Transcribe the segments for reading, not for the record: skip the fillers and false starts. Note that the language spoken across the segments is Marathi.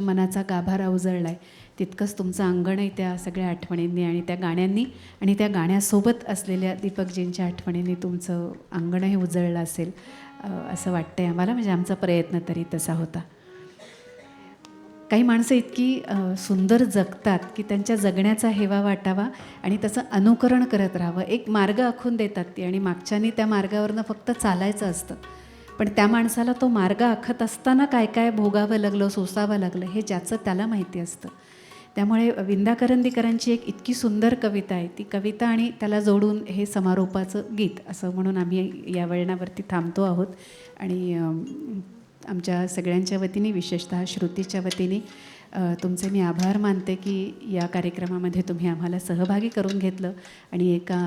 मनाचा गाभारा उजळलाय तितकंच तुमचं अंगणही त्या सगळ्या आठवणींनी आणि त्या गाण्यांनी आणि त्या गाण्यासोबत असलेल्या दीपकजींच्या आठवणींनी तुमचं अंगणही उजळलं असेल असं वाटतंय आम्हाला. म्हणजे आमचा प्रयत्न तरी तसा होता. काही माणसं इतकी सुंदर जगतात की त्यांच्या जगण्याचा हेवा वाटावा आणि त्याचं अनुकरण करत राहावं. एक मार्ग आखून देतात ती आणि मागच्यानी त्या मार्गावरनं फक्त चालायचं असतं. पण त्या माणसाला तो मार्ग आखत असताना काय काय भोगावं लागलं, सोसावं लागलं हे ज्याचं त्याला माहिती असतं. त्यामुळे विंदा करंदीकरांची एक इतकी सुंदर कविता आहे. ती कविता आणि त्याला जोडून हे समारोपाचं गीत असं म्हणून आम्ही या वळणावरती थांबतो आहोत. आणि आमच्या सगळ्यांच्या वतीने विशेषतः श्रुतीच्या वतीने तुमचे मी आभार मानते की या कार्यक्रमामध्ये तुम्ही आम्हाला सहभागी करून घेतलं आणि एका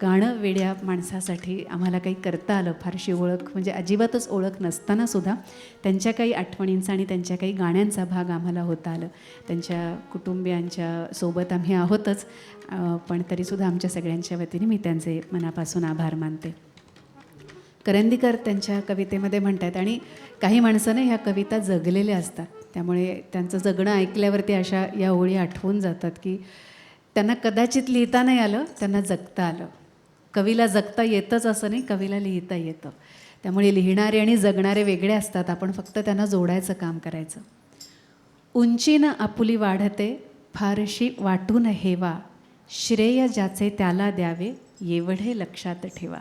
गाणं वेड्या माणसासाठी आम्हाला काही करता आलं. फारशी ओळख म्हणजे अजिबातच ओळख नसतानासुद्धा त्यांच्या काही आठवणींचा आणि त्यांच्या काही गाण्यांचा भाग आम्हाला होता आलं. त्यांच्या कुटुंबियांच्या सोबत आम्ही आहोतच, पण तरीसुद्धा आमच्या सगळ्यांच्या वतीने मी त्यांचे मनापासून आभार मानते. करंदीकर त्यांच्या कवितेमध्ये म्हणतात आणि काही माणसाने ह्या कविता जगलेल्या असतात, त्यामुळे त्यांचं जगणं ऐकल्यावरती अशा या ओळी आठवून जातात की त्यांना कदाचित लिहिता नाही आलं, त्यांना जगता आलं. कवीला जगता येतंच असं नाही, कवीला लिहिता येतं. त्यामुळे लिहिणारे आणि जगणारे वेगळे असतात, आपण फक्त त्यांना जोडायचं काम करायचं. उंचीनं आपुली वाढते फारशी वाटून हेवा, श्रेय ज्याचे त्याला द्यावे एवढे लक्षात ठेवा.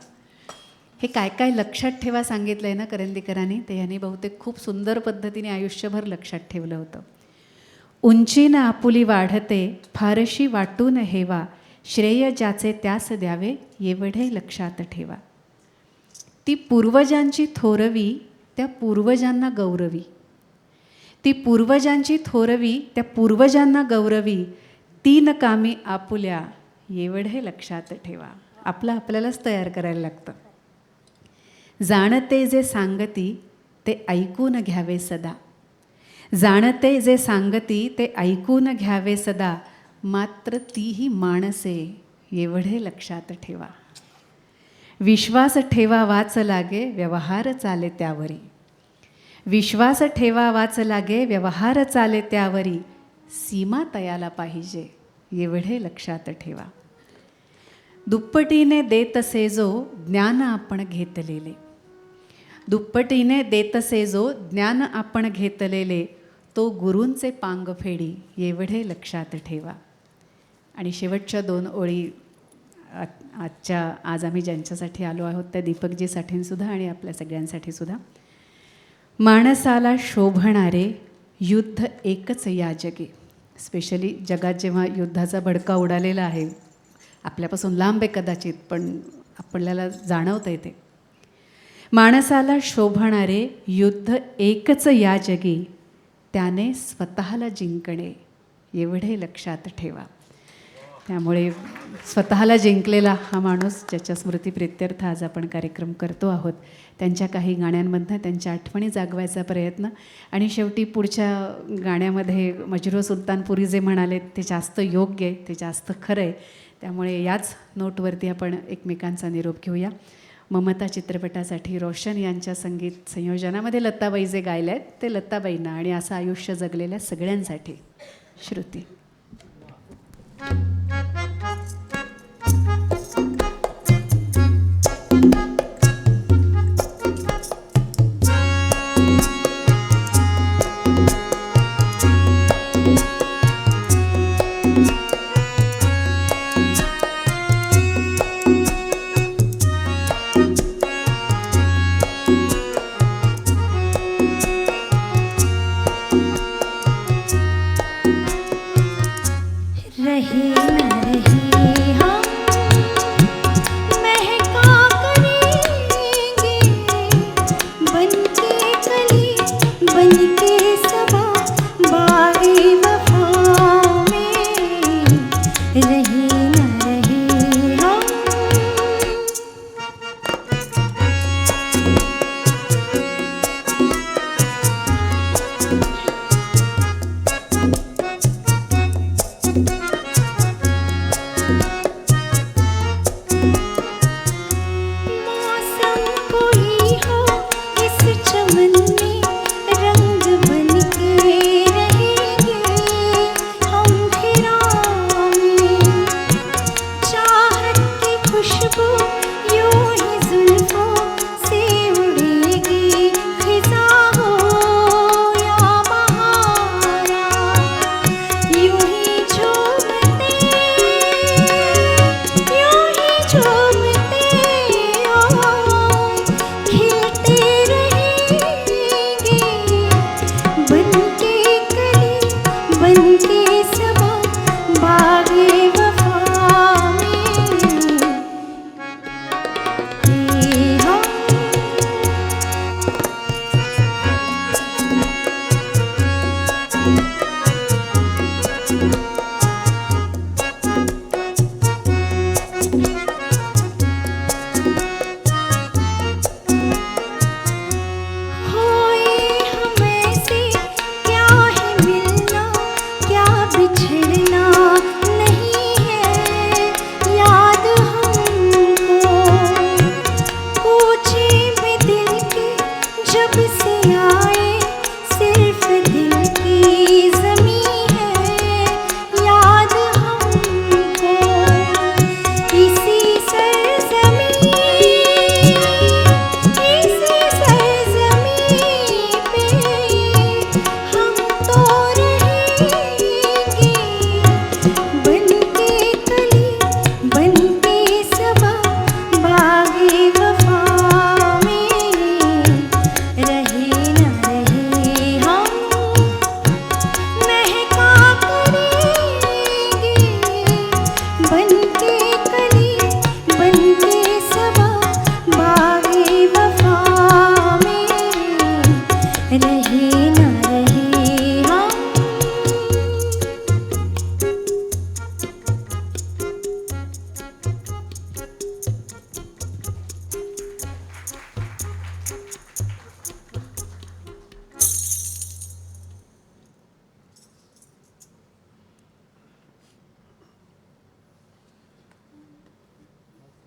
हे काय काय लक्षात ठेवा सांगितलं आहे ना करंदीकरांनी, ते यांनी बहुतेक खूप सुंदर पद्धतीने आयुष्यभर लक्षात ठेवलं होतं. उंचीनं आपुली वाढते फारशी वाटून हेवा, श्रेय ज्याचे त्यास द्यावे एवढे लक्षात ठेवा. ती पूर्वजांची थोरवी त्या पूर्वजांना गौरवी, ती पूर्वजांची थोरवी त्या पूर्वजांना गौरवी, तीन कामी आपुल्या एवढे लक्षात ठेवा. आपलं आपल्यालाच तयार करायला लागतं. जाणते जे सांगती ते ऐकून घ्यावे सदा, जाणते जे सांगती ते ऐकून घ्यावे सदा, मात्र तीही माणसे एवढे लक्षात ठेवा. विश्वास ठेवा वाच लागे व्यवहार चाले त्यावरी, विश्वास ठेवा वाच लागे व्यवहार चाले त्यावरी, सीमा तयाला पाहिजे एवढे लक्षात ठेवा. दुप्पटीने देतसे जो ज्ञान आपण घेतलेले, दुप्पटीने देतसे जो ज्ञान आपण घेतलेले, तो गुरूंचे पांग फेडी एवढे लक्षात ठेवा. आणि शेवटच्या दोन ओळी आज आम्ही ज्यांच्यासाठी आलो आहोत त्या दीपकजीसाठीसुद्धा आणि आपल्या सगळ्यांसाठीसुद्धा. माणसाला शोभणारे युद्ध एकच या जगी. स्पेशली जगात जेव्हा युद्धाचा भडका उडालेला आहे, आपल्यापासून लांब आहे कदाचित, पण आपल्याला जाणवतं ते. माणसाला शोभणारे युद्ध एकच या जगी, त्याने स्वतःला जिंकणे एवढे लक्षात ठेवा. त्यामुळे स्वतःला जिंकलेला हा माणूस ज्याच्या स्मृतिप्रित्यर्थ आज आपण कार्यक्रम करतो आहोत, त्यांच्या काही गाण्यांमधनं त्यांच्या आठवणी जागवायचा प्रयत्न. आणि शेवटी पुढच्या गाण्यामध्ये मजरू सुलतानपुरी जे म्हणाले ते जास्त योग्य आहे, ते जास्त खरं आहे. त्यामुळे याच नोटवरती आपण एकमेकांचा निरोप घेऊया. ममता चित्रपटासाठी रोशन यांच्या संगीत संयोजनामध्ये लताबाई जे गायले आहेत ते लताबाईंना आणि असं आयुष्य जगलेल्या सगळ्यांसाठी. श्रुती. बनके सबा बागे वफा में हम